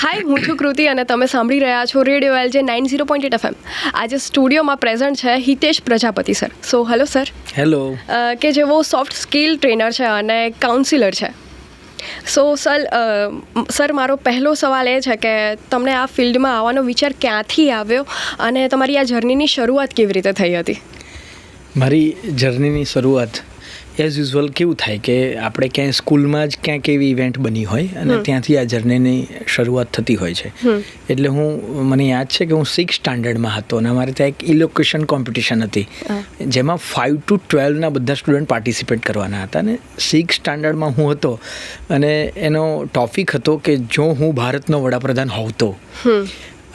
હાય, હું છું કૃતિ અને તમે સાંભળી રહ્યા છો રેડિયો LJ 90.8 FM. આજે સ્ટુડિયોમાં પ્રેઝન્ટ છે Hitesh Prajapati sir. So hello sir. Hello. કે જેઓ સોફ્ટ સ્કિલ ટ્રેનર છે અને કાઉન્સિલર છે. સો સર મારો પહેલો સવાલ એ છે કે તમને આ ફિલ્ડમાં આવવાનો વિચાર ક્યાંથી આવ્યો અને તમારી આ જર્નીની શરૂઆત કેવી રીતે થઈ હતી? મારી જર્નીની શરૂઆત એઝ યુઝ્યુઅલ કેવું થાય કે આપણે ક્યાંય સ્કૂલમાં જ ક્યાંક એવી ઇવેન્ટ બની હોય અને ત્યાંથી આ જર્નીની શરૂઆત થતી હોય છે. એટલે મને યાદ છે કે હું 6th સ્ટાન્ડર્ડમાં હતો અને અમારે ત્યાં એક ઇલોક્યુશન કોમ્પિટિશન હતી જેમાં 5 to 12ના બધા સ્ટુડન્ટ પાર્ટિસિપેટ કરવાના હતા. અને 6th સ્ટાન્ડર્ડમાં હું હતો અને એનો ટોપિક હતો કે જો હું ભારતનો વડાપ્રધાન હોઉં તો.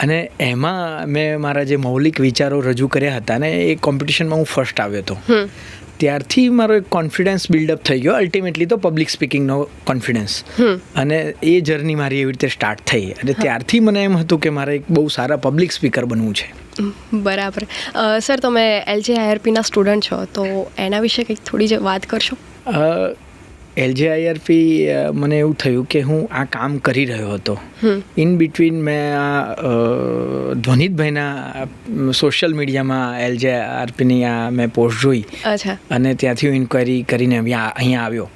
અને એમાં મેં મારા જે મૌલિક વિચારો રજૂ કર્યા હતા ને એ કોમ્પિટિશનમાં હું ફર્સ્ટ આવ્યો હતો. ત્યારથી મારો એક કોન્ફિડન્સ બિલ્ડઅપ થઈ ગયો, અલ્ટિમેટલી તો પબ્લિક સ્પીકિંગનો કોન્ફિડન્સ. અને એ જર્ની મારી એવી રીતે સ્ટાર્ટ થઈ અને ત્યારથી મને એમ હતું કે મારે એક બહુ સારા પબ્લિક સ્પીકર બનવું છે. બરાબર. સર તમે LJIRPના સ્ટુડન્ટ છો તો એના વિશે કંઈક થોડી વાત કરશો? LJIRP મને એવું થયું કે હું આ કામ કરી રહ્યો હતો. ઇન બિટવીન મેં આ ધ્વનિતભાઈના સોશિયલ મીડિયામાં LJIRPની આ મેં પોસ્ટ જોઈ અને ત્યાંથી હું ઇન્ક્વાયરી કરીને અહીંયા આવ્યો.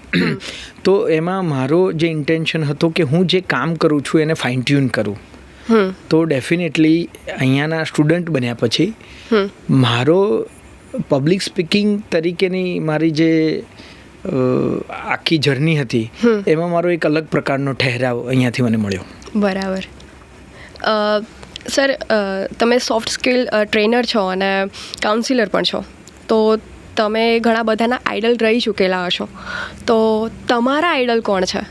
તો એમાં મારો જે ઇન્ટેન્શન હતો કે હું જે કામ કરું છું એને ફાઇન ટ્યુન કરું. તો ડેફિનેટલી અહીંયાના સ્ટુડન્ટ બન્યા પછી મારો પબ્લિક સ્પીકિંગ તરીકેની મારી જે આખી જર્ની હતી એમાં મારો એક અલગ પ્રકારનો ઠહેરાવ અહીંયાથી મને મળ્યો. બરાબર. સર તમે સોફ્ટ સ્કિલ ટ્રેનર છો અને કાઉન્સિલર પણ છો, તો તમે ઘણા બધાના આઇડલ રહી ચૂકેલા હશો, તો તમારા આઇડલ કોણ છે?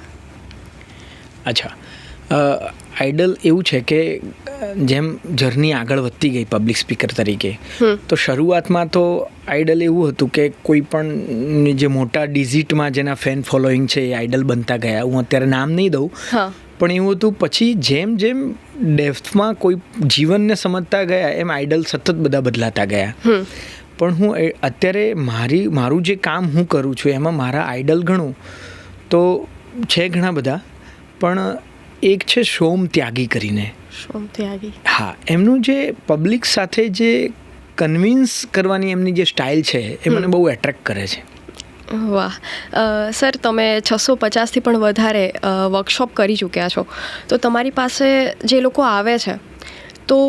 અચ્છા, આઇડલ એવું છે કે જેમ જર્ની આગળ વધતી ગઈ પબ્લિક સ્પીકર તરીકે, તો શરૂઆતમાં તો આઇડલ એવું હતું કે કોઈ પણ જે મોટા ડિઝિટમાં જેના ફેન ફોલોઈંગ છે એ આઇડલ બનતા ગયા. હું અત્યારે નામ નહીં દઉં, પણ એવું હતું પછી જેમ જેમ ડેપ્થમાં કોઈ જીવનને સમજતા ગયા એમ આઇડલ સતત બધા બદલાતા ગયા. પણ હું અત્યારે મારું જે કામ હું કરું છું એમાં મારા આઇડલ ગણું તો છે ઘણા બધા, પણ એક છે સોમ ત્યાગી કરીને. સોમ ત્યાગી, હા. એમનું જે પબ્લિક સાથે જે કન્વિન્સ કરવાની એમની જે સ્ટાઇલ છે એ મને બહુ એટ્રેક્ટ કરે છે. વાહ. સર તમે 650થી પણ વધારે વર્કશોપ કરી ચૂક્યા છો, તો તમારી પાસે જે લોકો આવે છે તો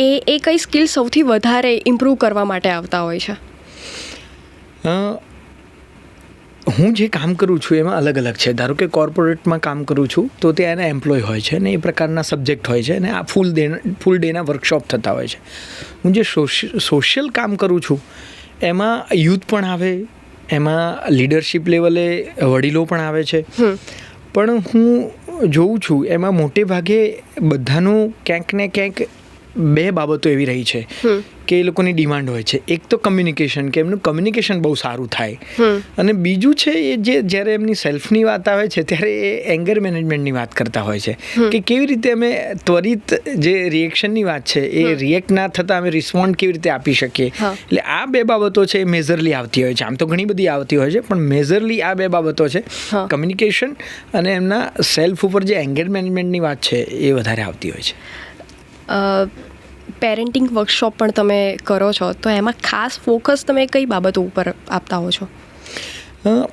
એ કઈ સ્કિલ સૌથી વધારે ઇમ્પ્રૂવ કરવા માટે આવતા હોય છે? હું જે કામ કરું છું એમાં અલગ અલગ છે. ધારો કે કોર્પોરેટમાં કામ કરું છું તો ત્યાં એના એમ્પ્લોય હોય છે ને એ પ્રકારના સબ્જેક્ટ હોય છે ને આ ફૂલ ડેના વર્કશોપ થતા હોય છે. હું જે સોશિયલ કામ કરું છું એમાં યુથ પણ આવે, એમાં લીડરશિપ લેવલે વડીલો પણ આવે છે. પણ હું જોઉં છું એમાં મોટે ભાગે બધાનું ક્યાંક ને ક્યાંક બે બાબતો એવી રહી છે કે એ લોકોની ડિમાન્ડ હોય છે. એક તો કમ્યુનિકેશન, કે એમનું કમ્યુનિકેશન બહુ સારું થાય, અને બીજું છે એ જે જ્યારે એમની સેલ્ફની વાત આવે છે ત્યારે એ એંગર મેનેજમેન્ટની વાત કરતા હોય છે કે કેવી રીતે અમે ત્વરિત જે રિએક્શનની વાત છે એ રિએક્ટ ના થતાં અમે રિસ્પોન્ડ કેવી રીતે આપી શકીએ. એટલે આ બે બાબતો છે એ મેજરલી આવતી હોય છે. આમ તો ઘણી બધી આવતી હોય છે પણ મેજરલી આ બે બાબતો છે, કમ્યુનિકેશન અને એમના સેલ્ફ ઉપર જે એંગર મેનેજમેન્ટની વાત છે એ વધારે આવતી હોય છે. પેરેન્ટિંગ વર્કશોપ પણ તમે કરો છો, તો એમાં ખાસ ફોકસ તમે કઈ બાબતો ઉપર આપતા હો છો?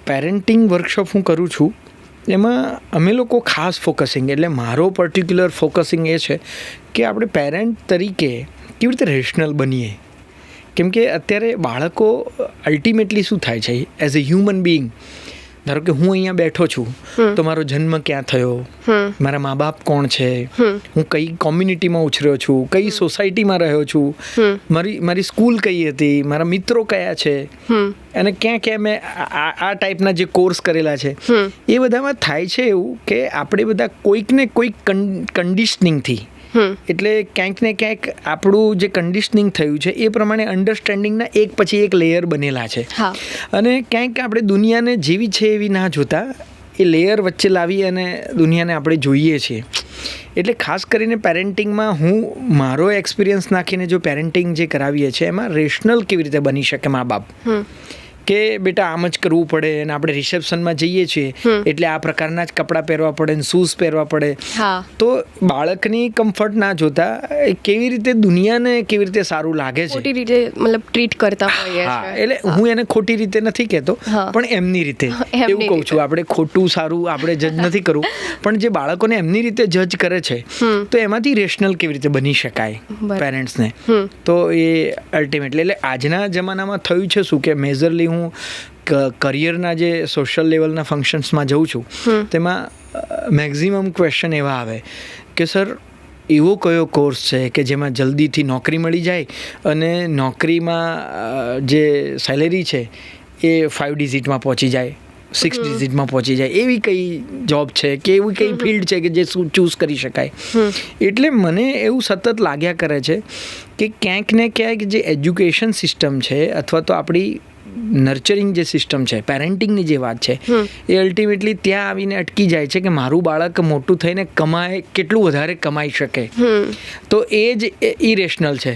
પેરેન્ટિંગ વર્કશોપ હું કરું છું એમાં અમે લોકો ખાસ ફોકસિંગ, એટલે મારો પર્ટિક્યુલર ફોકસિંગ એ છે કે આપણે પેરેન્ટ તરીકે કેવી રીતે રેશનલ બનીએ. કેમ કે અત્યારે બાળકો અલ્ટિમેટલી શું થાય છે, એઝ અ હ્યુમન બિંગ, ધારો કે હું અહીંયા બેઠો છું તો મારો જન્મ ક્યાં થયો, મારા મા બાપ કોણ છે, હું કઈ કોમ્યુનિટીમાં ઉછર્યો છું, કઈ સોસાયટીમાં રહ્યો છું, મારી સ્કૂલ કઈ હતી, મારા મિત્રો કયા છે, અને ક્યાં ક્યાં મેં આ ટાઈપના જે કોર્સ કરેલા છે, એ બધામાં થાય છે એવું કે આપણે બધા કોઈક ને કોઈક કન્ડિશનિંગથી, એટલે ક્યાંક ને ક્યાંક આપણું જે કન્ડિશનિંગ થયું છે એ પ્રમાણે અન્ડરસ્ટેન્ડિંગના એક પછી એક લેયર બનેલા છે. અને ક્યાંક આપણે દુનિયાને જેવી છે એવી ના જોતા એ લેયર વચ્ચે લાવી અને દુનિયાને આપણે જોઈએ છીએ. એટલે ખાસ કરીને પેરેન્ટિંગમાં હું મારો એક્સપિરિયન્સ નાખીને જો પેરેન્ટિંગ જે કરાવીએ છીએ એમાં રેશનલ કેવી રીતે બની શકે મા બાપ, કે બેટા આમ જ કરવું પડે અને આપણે રિસેપ્શનમાં જઈએ છીએ એટલે આ પ્રકારના જ કપડાં પહેરવા પડે ને શૂઝ પહેરવા પડે. તો બાળકની કમ્ફર્ટ ના જોતા કેવી રીતે દુનિયાને કેવી રીતે સારું લાગે છે ખોટી રીતે મતલબ ટ્રીટ કરતા હોઈએ હા એટલે હું એને ખોટી રીતે નથી કહેતો પણ એમની રીતે એવું કહું છું. આપણે ખોટું સારું આપણે જજ નથી કરવું પણ જે બાળકોને એમની રીતે જજ કરે છે તો એમાંથી રેશનલ કેવી રીતે બની શકાય પેરેન્ટ્સને. તો એ અલ્ટિમેટલી એટલે આજના જમાનામાં થયું છે શું કે મેજરલી હું કરિયરના જે સોશિયલ લેવલના ફંક્શન્સમાં જઉં છું તેમાં મેક્ઝિમમ ક્વેશ્ચન એવા આવે કે સર એવો કયો કોર્સ છે કે જેમાં જલ્દીથી નોકરી મળી જાય અને નોકરીમાં જે સેલેરી છે એ 5 ડિજિટમાં પહોંચી જાય 6 ડિજિટમાં પહોંચી જાય એવી કઈ જોબ છે કે એવી કઈ ફિલ્ડ છે કે જે ચૂઝ કરી શકાય. એટલે મને એવું સતત લાગ્યા કરે છે કે ક્યાંક ને ક્યાંક જે એજ્યુકેશન સિસ્ટમ છે અથવા તો આપણી નર્ચરિંગ જે સિસ્ટમ છે પેરેન્ટિંગની જે વાત છે એ અલ્ટિમેટલી ત્યાં આવીને અટકી જાય છે કે મારું બાળક મોટું થઈને કમાય કેટલું વધારે કમાઈ શકે તો એ જ ઇરેશનલ છે.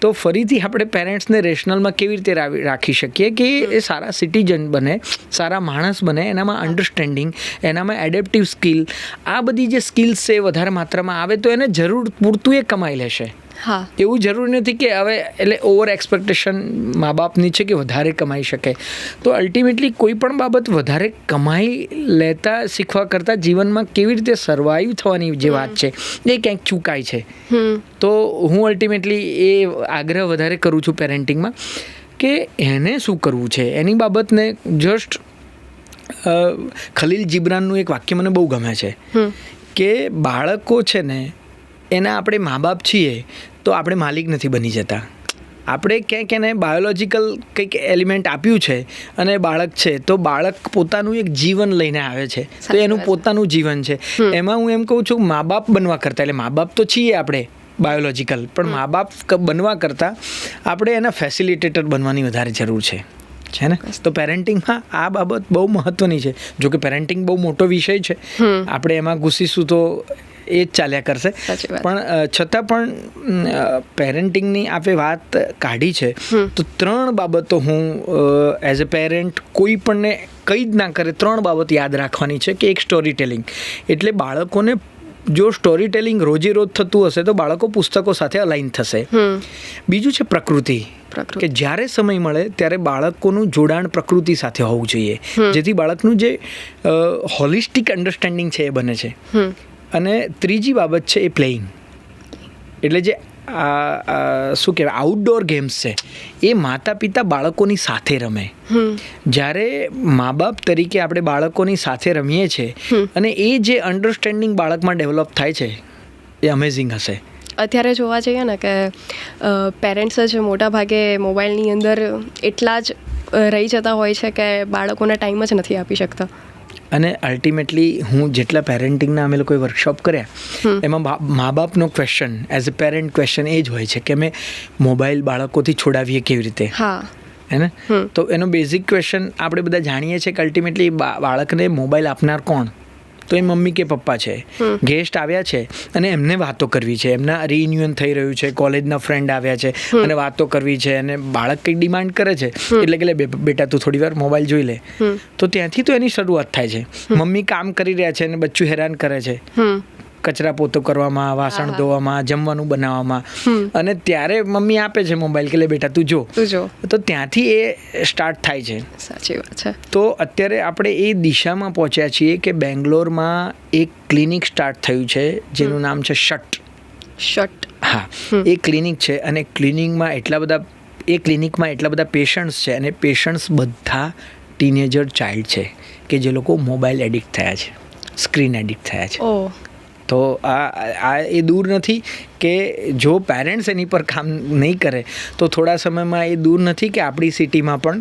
તો ફરીથી આપણે પેરેન્ટ્સને રેશનલમાં કેવી રીતે રાખી શકીએ કે એ સારા સિટીઝન બને સારા માણસ બને એનામાં અન્ડરસ્ટેન્ડિંગ એનામાં એડેપ્ટિવ સ્કિલ આ બધી જે સ્કિલ્સ છે વધારે માત્રામાં આવે તો એને જરૂર પૂરતું એ કમાઈ લેશે. એવું જરૂરી નથી કે હવે એટલે ઓવર એક્સપેક્ટેશન મા બાપની છે કે વધારે કમાઈ શકે. તો અલ્ટિમેટલી કોઈ પણ બાબત વધારે કમાઈ લેતા શીખવા કરતાં જીવનમાં કેવી રીતે સર્વાઈવ થવાની જે વાત છે એ ક્યાંક ચૂકાય છે. તો હું અલ્ટિમેટલી એ આગ્રહ વધારે કરું છું પેરેન્ટિંગમાં કે એને શું કરવું છે એની બાબતને જસ્ટ ખલીલ જીબ્રાનનું એક વાક્ય મને બહુ ગમે છે કે બાળકો છે ને એના આપણે મા બાપ છીએ તો આપણે માલિક નથી બની જતા. આપણે ક્યાંક એને બાયોલોજિકલ કંઈક એલિમેન્ટ આપ્યું છે અને બાળક છે તો બાળક પોતાનું એક જીવન લઈને આવે છે તો એનું પોતાનું જીવન છે. એમાં હું એમ કહું છું મા બાપ બનવા કરતાં એટલે મા બાપ તો છીએ આપણે બાયોલોજિકલ પણ મા બાપ બનવા કરતાં આપણે એના ફેસિલિટેટર બનવાની વધારે જરૂર છે ને. તો પેરેન્ટિંગમાં આ બાબત બહુ મહત્ત્વની છે. જો કે પેરેન્ટિંગ બહુ મોટો વિષય છે આપણે એમાં ઘૂસીશું તો એ જ ચાલ્યા કરશે પણ છતાં પણ પેરેન્ટિંગની આપણે વાત કાઢી છે તો 3 બાબતો હું એઝ અ પેરેન્ટ કોઈ પણને કંઈ જ ના કરે 3 બાબત યાદ રાખવાની છે કે એક સ્ટોરી ટેલિંગ એટલે બાળકોને જો સ્ટોરી ટેલિંગ રોજે રોજ થતું હશે તો બાળકો પુસ્તકો સાથે અલાઇન થશે. બીજું છે પ્રકૃતિ કે જ્યારે સમય મળે ત્યારે બાળકોનું જોડાણ પ્રકૃતિ સાથે હોવું જોઈએ જેથી બાળકનું જે હોલિસ્ટિક અન્ડરસ્ટેન્ડિંગ છે એ બને છે. અને ત્રીજી બાબત છે એ પ્લેઇંગ એટલે જે શું કહેવાય આઉટડોર ગેમ્સ છે એ માતા પિતા બાળકોની સાથે રમે. જ્યારે મા બાપ તરીકે આપણે બાળકોની સાથે રમીએ છીએ અને એ જે અન્ડરસ્ટેન્ડિંગ બાળકમાં ડેવલપ થાય છે એ અમેઝિંગ હશે. અત્યારે જોવા જઈએ ને કે પેરેન્ટ્સ જ મોટા ભાગે મોબાઈલની અંદર એટલા જ રહી જતા હોય છે કે બાળકોને ટાઈમ જ નથી આપી શકતા. અને અલ્ટિમેટલી હું જેટલા પેરેન્ટિંગના અમે લોકોએ વર્કશોપ કર્યા એમાં મા બાપનો question as a parent question એ જ હોય છે કે અમે મોબાઈલ બાળકોથી છોડાવીએ કેવી રીતે હે ને. તો એનો બેઝિક ક્વેશ્ચન આપણે બધા જાણીએ છીએ કે અલ્ટિમેટલી બાળકને મોબાઈલ આપનાર કોણ તો એ મમ્મી કે પપ્પા છે. ગેસ્ટ આવ્યા છે અને એમને વાતો કરવી છે એમના રિયુનિયન થઈ રહ્યું છે કોલેજના ફ્રેન્ડ આવ્યા છે અને વાતો કરવી છે અને બાળક કંઈક ડિમાન્ડ કરે છે એટલે કે બેટા તું થોડી વાર મોબાઈલ જોઈ લે તો ત્યાંથી તો એની શરૂઆત થાય છે. મમ્મી કામ કરી રહ્યા છે અને બચ્ચું હેરાન કરે છે કચરા પોતો કરવામાં વાસણ ધોવામાં જમવાનું બનાવવામાં અને ત્યારે મમ્મી આપે છે મોબાઈલ કે લે બેટા તું જો તો ત્યાંથી એ સ્ટાર્ટ થાય છે. સાચી વાત છે. તો અત્યારે આપણે એ દિશામાં પહોંચ્યા છીએ કે બેંગ્લોરમાં એક ક્લિનિક સ્ટાર્ટ થયું છે જેનું નામ છે શટ. હા એ ક્લિનિક છે અને ક્લિનિકમાં એટલા બધા પેશન્ટ્સ છે અને પેશન્ટ્સ બધા ટીનેજર ચાઇલ્ડ છે કે જે લોકો મોબાઈલ એડિક્ટ થયા છે સ્ક્રીન એડિક્ટ થયા છે. તો આ એ દૂર નથી કે જો પેરેન્ટ્સ એની પર કામ નહીં કરે તો થોડા સમયમાં એ દૂર નથી કે આપણી સિટીમાં પણ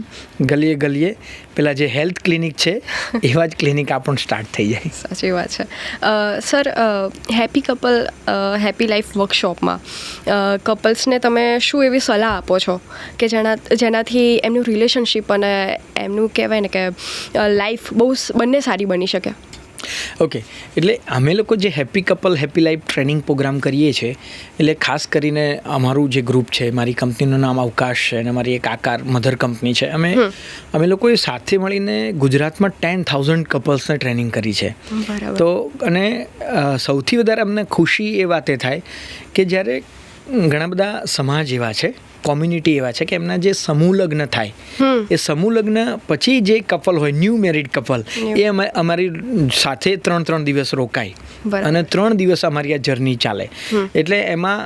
ગલીએ ગલીએ પેલા જે હેલ્થ ક્લિનિક છે એવા જ ક્લિનિક આ પણ સ્ટાર્ટ થઈ જાય. સાચી વાત છે. Sir happy couple happy life વર્કશોપમાં કપલ્સને તમે શું એવી સલાહ આપો છો કે જેનાથી એમનું રિલેશનશિપ અને એમનું કહેવાય ને કે લાઈફ બહુ બંને સારી બની શકે? ઓકે, એટલે અમે લોકો જે happy couple happy life training program કરીએ છીએ, એટલે ખાસ કરીને અમારું જે ગ્રુપ છે, મારી કંપનીનું નામ અવકાશ છે અને મારી એક આકાર મધર કંપની છે. અમે લોકોએ સાથે મળીને ગુજરાતમાં 10,000 કપલ્સને ટ્રેનિંગ કરી છે. બરાબર. તો અને સૌથી વધારે અમને ખુશી એ વાતે થાય કે જ્યારે ઘણા બધા સમાજ એવા છે, કોમ્યુનિટી એવા છે કે એમના જે સમૂહ લગ્ન થાય, એ સમૂહ લગ્ન પછી જે કપલ હોય, ન્યૂ મેરિડ કપલ, એ અમારી સાથે 3 દિવસ રોકાય અને 3 દિવસ અમારી આ જર્ની ચાલે. એટલે એમાં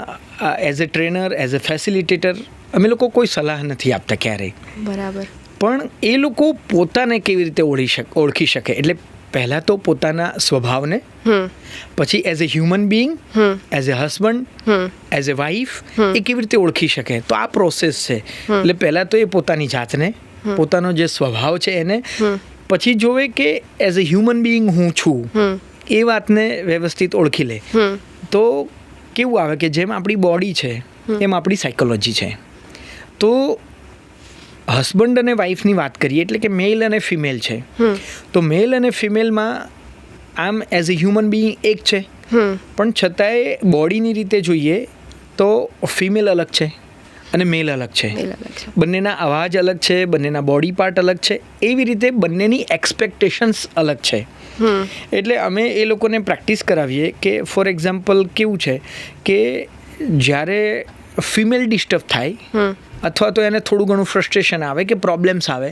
as a trainer, as a facilitator અમે લોકો કોઈ સલાહ નથી આપતા ક્યારેય. બરાબર. પણ એ લોકો પોતાને કેવી રીતે ઓળખી શકે, એટલે પહેલાં તો પોતાના સ્વભાવને, પછી as a human being, as a husband, as a wife, એ કેવી રીતે ઓળખી શકે. તો આ પ્રોસેસ છે. એટલે પહેલાં તો એ પોતાની જાતને, પોતાનો જે સ્વભાવ છે એને, પછી જોવે કે એઝ અ હ્યુમન બિંગ હું છું, એ વાતને વ્યવસ્થિત ઓળખી લે. તો કેવું આવે કે જેમ આપણી બોડી છે એમ આપણી સાયકોલોજી છે. તો હસબન્ડ અને વાઈફની વાત કરીએ એટલે કે મેલ અને ફિમેલ છે. તો મેલ અને ફિમેલમાં આમ એઝ અ હ્યુમન બિંગ એક છે, પણ છતાંય બોડીની રીતે જોઈએ તો ફિમેલ અલગ છે અને મેલ અલગ છે. બંનેના અવાજ અલગ છે, બંનેના બોડી પાર્ટ અલગ છે, એવી રીતે બંનેની એક્સપેક્ટેશન્સ અલગ છે. એટલે અમે એ લોકોને પ્રેક્ટિસ કરાવીએ કે ફોર એક્ઝામ્પલ કેવું છે કે જ્યારે ફિમેલ ડિસ્ટર્બ થાય અથવા તો એને થોડું ઘણું ફ્રસ્ટ્રેશન આવે કે પ્રોબ્લેમ્સ આવે,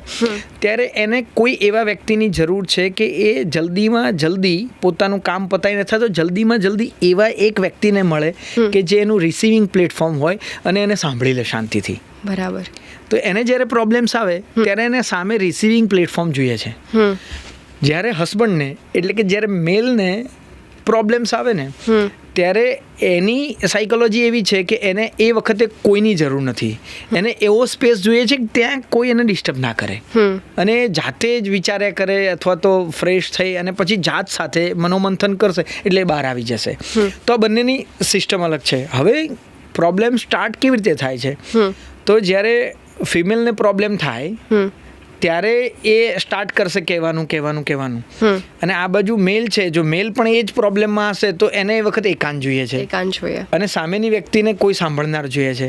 ત્યારે એને કોઈ એવા વ્યક્તિની જરૂર છે કે એ જલ્દીમાં જલ્દી પોતાનું કામ પતાવીને, અથવા તો જલ્દીમાં જલ્દી એવા એક વ્યક્તિને મળે કે જે એનું રિસીવિંગ પ્લેટફોર્મ હોય અને એને સાંભળી લે શાંતિથી. બરાબર. તો એને જ્યારે પ્રોબ્લેમ્સ આવે ત્યારે એને સામે રિસીવિંગ પ્લેટફોર્મ જોઈએ છે. જ્યારે હસબન્ડને, એટલે કે જ્યારે મેલને પ્રોબ્લેમ્સ આવે ને, ત્યારે એની સાયકોલોજી એવી છે કે એને એ વખતે કોઈની જરૂર નથી. એને એવો સ્પેસ જોઈએ છે કે ત્યાં કોઈ એને ડિસ્ટર્બ ના કરે અને જાતે જ વિચાર્યા કરે, અથવા તો ફ્રેશ થઈ અને પછી જાત સાથે મનોમંથન કરશે એટલે બહાર આવી જશે. તો આ બંનેની સિસ્ટમ અલગ છે. હવે પ્રોબ્લેમ સ્ટાર્ટ કેવી રીતે થાય છે? તો જ્યારે ફિમેલને પ્રોબ્લેમ થાય ત્યારે એ સ્ટાર્ટ કરશે કહેવાનું. અને આ બાજુ મેલ છે, જો મેલ પણ એ જ પ્રોબ્લેમમાં હશે તો એને એ વખતે એકાંત જોઈએ છે અને સામેની વ્યક્તિને કોઈ સાંભળનાર જોઈએ છે.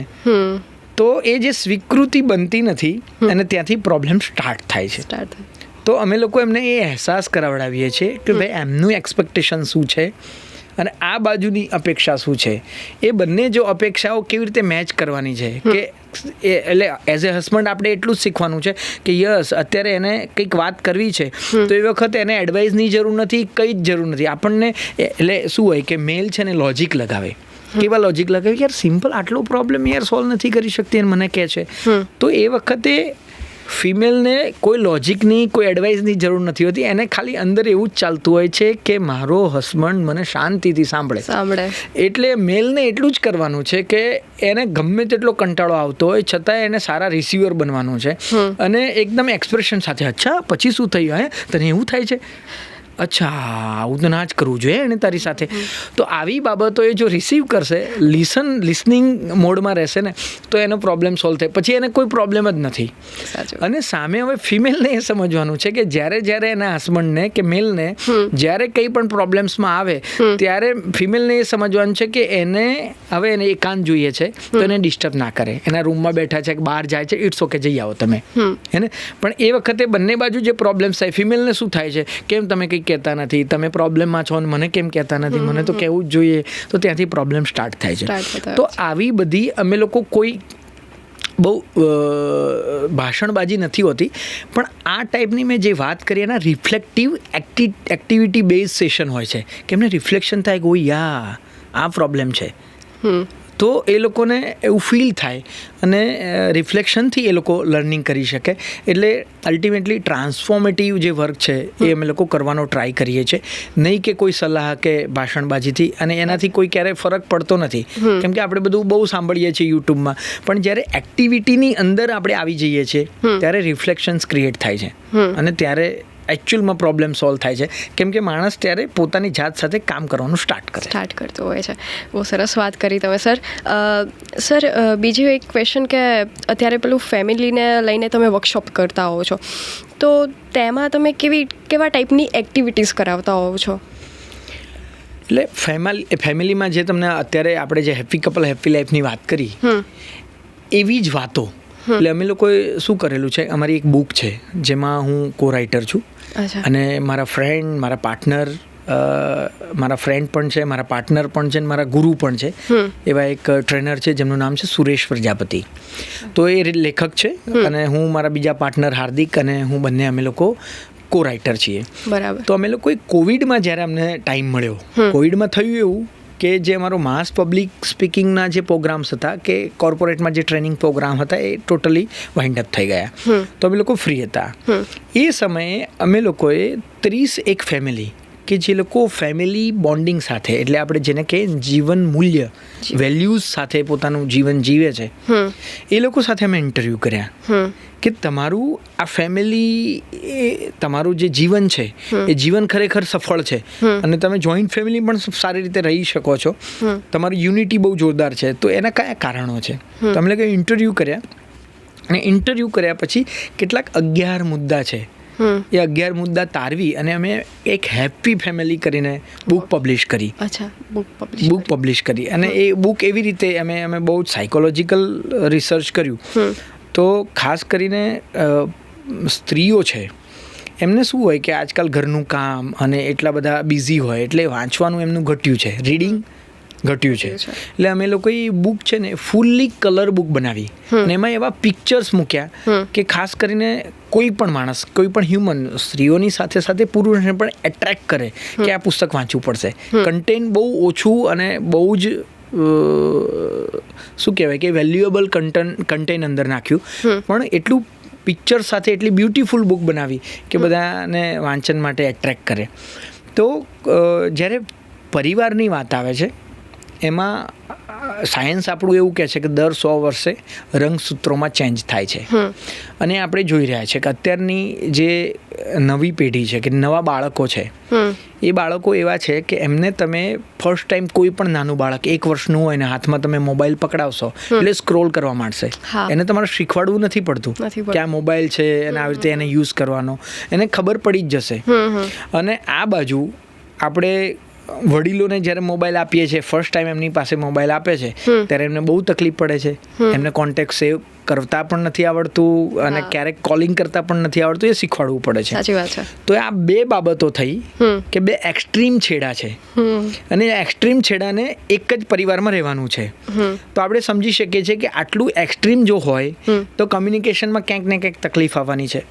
તો એ જે સ્વીકૃતિ બનતી નથી અને ત્યાંથી પ્રોબ્લેમ સ્ટાર્ટ થાય છે. તો અમે લોકો એમને એ અહેસાસ કરાવડાવીએ છીએ કે ભાઈ એમનું એક્સપેક્ટેશન શું છે અને આ બાજુની અપેક્ષા શું છે. એ બંને જો અપેક્ષાઓ કેવી રીતે મેચ કરવાની છે કે એટલે એઝ એ હસબન્ડ આપણે એટલું જ શીખવાનું છે કે યસ, અત્યારે એને કંઈક વાત કરવી છે તો એ વખતે એને એડવાઇસની જરૂર નથી, કંઈ જ જરૂર નથી. આપણને એટલે શું હોય કે મેલ છે ને લોજિક લગાવે. કેવા લોજિક લગાવે? યાર સિમ્પલ આટલો પ્રોબ્લેમ યાર સોલ્વ નથી કરી શકતી અને મને કહે છે. તો એ વખતે ફિમેલને કોઈ લોજિકની, કોઈ એડવાઇસની જરૂર નથી હોતી. એને ખાલી અંદર એવું જ ચાલતું હોય છે કે મારો હસબન્ડ મને શાંતિથી સાંભળે. એટલે મેલને એટલું જ કરવાનું છે કે એને ગમે તેટલો કંટાળો આવતો હોય છતાં એને સારા રિસીવર બનવાનું છે અને એકદમ એક્સપ્રેશન સાથે, અચ્છા પછી શું થયું, તને એવું થાય છે, અચ્છા આવું તો ના જ કરવું જોઈએ એને તારી સાથે. તો આવી બાબતો એ જો રિસીવ કરશે, લિસનિંગ મોડમાં રહેશે ને, તો એનો પ્રોબ્લેમ સોલ્વ થાય. પછી એને કોઈ પ્રોબ્લેમ જ નથી. અને સામે હવે ફિમેલને એ સમજવાનું છે કે જ્યારે એના હસબન્ડને કે મેલને જ્યારે કંઈ પણ પ્રોબ્લેમ્સમાં આવે ત્યારે ફિમેલને એ સમજવાનું છે કે એને હવે એને એકાંત જોઈએ છે, તો એને ડિસ્ટર્બ ના કરે. એના રૂમમાં બેઠા છે કે બહાર જાય છે, ઇટ્સ ઓકે, જઈ આવો તમે, હે ને. પણ એ વખતે બંને બાજુ જે પ્રોબ્લેમ્સ થાય, ફિમેલને શું થાય છે, કેમ તમે કંઈક કહેતા નથી, તમે પ્રોબ્લેમમાં છો અને મને કેમ કહેતા નથી, મને તો કહેવું જ જોઈએ. તો ત્યાંથી પ્રોબ્લેમ સ્ટાર્ટ થાય છે. તો આવી બધી અમે લોકો કોઈ બહુ ભાષણબાજી નથી હોતી, પણ આ ટાઈપની મેં જે વાત કરી એના રિફ્લેક્ટિવ એક્ટિવિટી બેઝ સેશન હોય છે કે એમને રિફ્લેક્શન થાય કે ઓ યા આ પ્રોબ્લેમ છે. તો એ લોકોને એવું ફીલ થાય અને રિફ્લેક્શનથી એ લોકો લર્નિંગ કરી શકે. એટલે અલ્ટિમેટલી ટ્રાન્સફોર્મેટિવ જે વર્ક છે એ અમે લોકો કરવાનો ટ્રાય કરીએ છીએ. નહીં કે કોઈ સલાહ કે ભાષણબાજીથી, અને એનાથી કોઈ ક્યારેય ફરક પડતો નથી. કેમ કે આપણે બધું બહુ સાંભળીએ છીએ યુટ્યુબમાં, પણ જ્યારે એક્ટિવિટીની અંદર આપણે આવી જઈએ છીએ ત્યારે રિફ્લેક્શન્સ ક્રિએટ થાય છે અને ત્યારે એકચ્યુઅલમાં પ્રોબ્લેમ સોલ્વ થાય છે, કેમ કે માણસ ત્યારે પોતાની જાત સાથે કામ કરવાનું સ્ટાર્ટ કરતો હોય છે. બહુ સરસ વાત કરી તમે સર. સર બીજું એક ક્વેશ્ચન કે અત્યારે પેલું ફેમિલીને લઈને તમે વર્કશોપ કરતા હોવ છો, તો તેમાં તમે કેવા ટાઈપની એક્ટિવિટીઝ કરાવતા હોવ છો? એટલે ફેમિલીમાં જે તમને અત્યારે આપણે જે હેપી કપલ હેપી લાઈફની વાત કરી એવી જ વાતો. એટલે અમે લોકોએ શું કરેલું છે, અમારી એક બુક છે જેમાં હું કો રાઇટર છું અને મારા ફ્રેન્ડ, મારા પાર્ટનર, મારા ફ્રેન્ડ પણ છે, મારા પાર્ટનર પણ છે અને મારા ગુરુ પણ છે, એવા એક ટ્રેનર છે જેમનું નામ છે સુરેશ પ્રજાપતિ. તો એ લેખક છે અને હું મારા બીજા પાર્ટનર હાર્દિક અને હું બંને અમે લોકો કો રાઇટર છીએ. બરાબર. તો અમે લોકોએ કોવિડમાં જ્યારે અમને ટાઈમ મળ્યો, કોવિડમાં થયું એવું કે જે અમારો માસ પબ્લિક સ્પીકિંગના જે પ્રોગ્રામ્સ હતા કે કોર્પોરેટમાં જે ટ્રેનિંગ પ્રોગ્રામ હતા એ ટોટલી વાઇન્ડ અપ થઈ ગયા. તો અમે લોકો ફ્રી હતા. એ સમયે અમે લોકોએ 31 ફેમિલી કે જે લોકો ફેમિલી બોન્ડિંગ સાથે, એટલે આપણે જેને કહીએ જીવન મૂલ્ય, વેલ્યુઝ સાથે પોતાનું જીવન જીવે છે, એ લોકો સાથે અમે ઇન્ટરવ્યૂ કર્યા કે તમારું આ ફેમિલી, તમારું જે જીવન છે એ જીવન ખરેખર સફળ છે અને તમે જોઈન્ટ ફેમિલી પણ સારી રીતે રહી શકો છો, તમારું યુનિટી બહુ જોરદાર છે, તો એના કયા કારણો છે? તો અમે લોકો ઇન્ટરવ્યૂ કર્યા અને ઇન્ટરવ્યૂ કર્યા પછી કેટલાક 11 મુદ્દા છે, એ 11 મુદ્દા તારવી અને અમે એક હેપી ફેમિલી કરીને બુક પબ્લિશ કરી. બુક પબ્લિશ કરી અને એ બુક એવી રીતે અમે બહુ જ સાયકોલોજીકલ રિસર્ચ કર્યું. તો ખાસ કરીને સ્ત્રીઓ છે એમને શું હોય કે આજકાલ ઘરનું કામ અને એટલા બધા બિઝી હોય એટલે વાંચવાનું એમનું ઘટ્યું છે, રીડિંગ ઘટ્યું છે. એટલે અમે લોકોએ બુક છે ને ફૂલ્લી કલર બુક બનાવી અને એમાં એવા પિક્ચર્સ મૂક્યા કે ખાસ કરીને કોઈ પણ માણસ, કોઈ પણ હ્યુમન, સ્ત્રીઓની સાથે સાથે પુરુષને પણ એટ્રેક્ટ કરે કે આ પુસ્તક વાંચવું પડશે. કન્ટેન્ટ બહુ ઓછું અને બહુ જ શું કહેવાય કે વેલ્યુએબલ કન્ટેન્ટ અંદર નાખ્યું, પણ એટલું પિક્ચર સાથે એટલી બ્યુટીફુલ બુક બનાવી કે બધાને વાંચન માટે એટ્રેક્ટ કરે. તો જ્યારે પરિવારની વાત આવે છે એમાં સાયન્સ આપણું એવું કહે છે કે દર 100 વર્ષે રંગસૂત્રોમાં ચેન્જ થાય છે અને આપણે જોઈ રહ્યા છે કે અત્યારની જે નવી પેઢી છે કે નવા બાળકો છે, એ બાળકો એવા છે કે એમને તમે ફર્સ્ટ ટાઈમ કોઈ પણ નાનું બાળક 1 વર્ષનું હોય ને હાથમાં તમે મોબાઈલ પકડાવશો એટલે સ્ક્રોલ કરવા માંડશે. એને તમારે શીખવાડવું નથી પડતું કે આ મોબાઈલ છે અને આવી રીતે એને યુઝ કરવાનો, એને ખબર પડી જ જશે. અને આ બાજુ આપણે વડીલોને જ્યારે મોબાઈલ આપીએ છીએ, ફર્સ્ટ ટાઈમ એમની પાસે મોબાઈલ આપે છે ત્યારે એમને બહુ તકલીફ પડે છે, એમને કોન્ટેક્ટ સેવ કરતા પણ નથી આવડતું અને ક્યારેક કોલિંગ કરતા પણ નથી આવડતું, એ શીખવાડવું પડે છે. સાચી વાત છે. તો આ 2 બાબતો થઈ કે 2 એક્સ્ટ્રીમ છેડા છે અને એક્સ્ટ્રીમ છેડાને એક જ પરિવારમાં રહેવાનું છે. તો આપણે સમજી શકીએ છીએ કે આટલું એક્સ્ટ્રીમ જો હોય તો કમ્યુનિકેશનમાં ક્યાંક ને ક્યાંક તકલીફ આવવાની છે.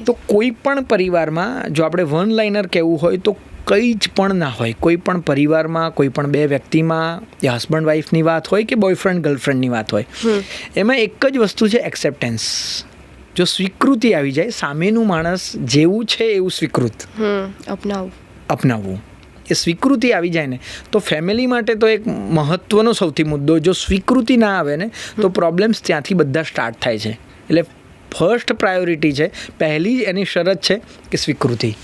તો કોઈ પણ પરિવારમાં જો આપણે વન લાઇનર કહેવું હોય તો કંઈ જ પણ ના હોય. કોઈ પણ પરિવારમાં, કોઈ પણ 2 વ્યક્તિમાં, એ હસબન્ડ વાઈફની વાત હોય કે બોયફ્રેન્ડ ગર્લફ્રેન્ડની વાત હોય, એમાં એક જ વસ્તુ છે, એક્સેપ્ટન્સ. જો સ્વીકૃતિ આવી જાય, સામેનું માણસ જેવું છે એવું સ્વીકૃત અપનાવવું, એ સ્વીકૃતિ આવી જાય ને તો ફેમિલી માટે તો એક મહત્વનો સૌથી મુદ્દો. જો સ્વીકૃતિ ના આવે ને તો પ્રોબ્લેમ્સ ત્યાંથી બધા સ્ટાર્ટ થાય છે. એટલે ફર્સ્ટ પ્રાયોરિટી છે, પહેલી એની શરત છે કે સ્વીકૃતિ.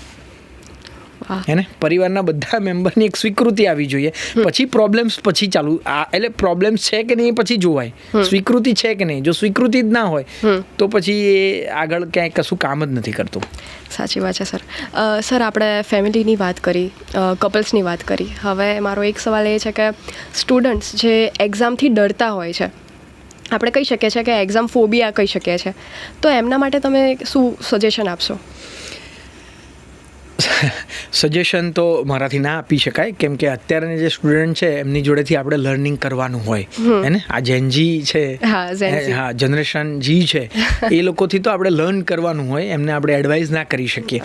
હે ને, પરિવારના બધા મેમ્બરની એક સ્વીકૃતિ આવી જોઈએ, પછી પ્રોબ્લેમ્સ પછી ચાલુ. એટલે પ્રોબ્લેમ્સ છે કે નહીં પછી જોવાય, સ્વીકૃતિ છે કે નહીં. જો સ્વીકૃતિ જ ના હોય તો પછી એ આગળ ક્યાંય કશું કામ જ નથી કરતું. સાચી વાત છે સર. સર આપણે ફેમિલીની વાત કરી, કપલ્સની વાત કરી, હવે મારો એક સવાલ એ છે કે સ્ટુડન્ટ્સ જે એક્ઝામથી ડરતા હોય છે, આપણે કહી શકીએ છીએ કે એક્ઝામ ફોબિયા કહી શકીએ છીએ, તો એમના માટે તમે શું સજેશન આપશો? સજેશન તો મારાથી ના આપી શકાય, કેમ કે અત્યારના જે સ્ટુડન્ટ છે એમની જોડેથી આપણે લર્નિંગ કરવાનું હોય, હે ને. આ જેનજી છે, હા, જનરેશન જી છે, એ લોકોથી તો આપણે લર્ન કરવાનું હોય, એમને આપણે એડવાઇસ ના કરી શકીએ.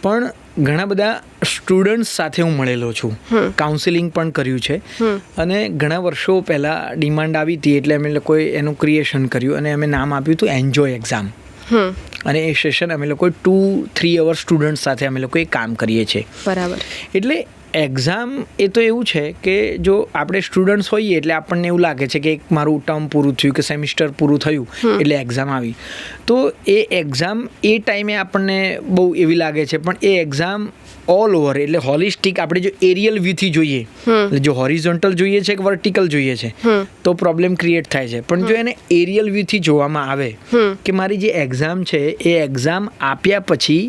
પણ ઘણા બધા સ્ટુડન્ટ્સ સાથે હું મળેલો છું, કાઉન્સિલિંગ પણ કર્યું છે અને ઘણા વર્ષો પહેલાં ડિમાન્ડ આવી હતી એટલે અમે લોકોએ એનું ક્રિએશન કર્યું અને અમે નામ આપ્યું હતું એન્જોય એક્ઝામ. અને એ સેશન અમે લોકો 2-3 અવર સ્ટુડન્ટ સાથે અમે લોકો કામ કરીએ છીએ. બરાબર. એટલે એક્ઝામ એ તો એવું છે કે જો આપણે સ્ટુડન્ટ્સ હોઈએ એટલે આપણને એવું લાગે છે કે એક મારું ટર્મ પૂરું થયું કે સેમિસ્ટર પૂરું થયું એટલે એક્ઝામ આવી, તો એ એક્ઝામ એ ટાઈમે આપણને બહુ એવી લાગે છે, પણ એ એક્ઝામ ઓલ ઓવર એટલે હોલિસ્ટિક આપણે જો એરિયલ વ્યૂથી જોઈએ, એટલે જો હોરિઝોન્ટલ જોઈએ છે કે વર્ટિકલ જોઈએ છે તો પ્રોબ્લેમ ક્રિએટ થાય છે, પણ જો એને એરિયલ વ્યૂથી જોવામાં આવે કે મારી જે એક્ઝામ છે એ એક્ઝામ આપ્યા પછી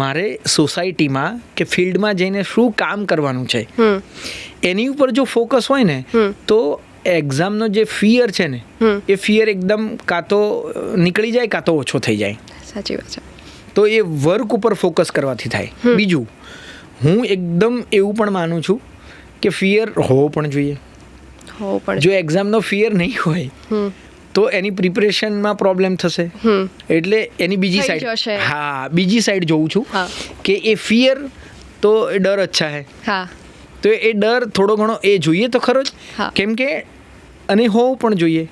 મારે સોસાયટીમાં કે ફિલ્ડમાં જઈને શું કામ કરવાનું છે એની ઉપર જો ફોકસ હોય ને તો એક્ઝામનો જે ફિયર છે ને એ ફિયર એકદમ કાં તો નીકળી જાય કાં તો ઓછો થઈ જાય. સાચી વાત છે. તો એ વર્ક ઉપર ફોકસ કરવાથી થાય. બીજું હું એકદમ એવું પણ માનું છું કે ફિયર હોવો પણ જોઈએ. જો એક્ઝામનો ફિયર નહીં હોય તો એની પ્રિપરેશનમાં પ્રોબ્લેમ થશે, એટલે એની બીજી સાઈડ, હા બીજી સાઈડ જોઉં છું કે એ ફિયર તો એ ડર અચ્છા હે, તો એ ડર થોડો ઘણો એ જોઈએ તો ખરો જ, કેમ કે અને હોવું પણ જોઈએ.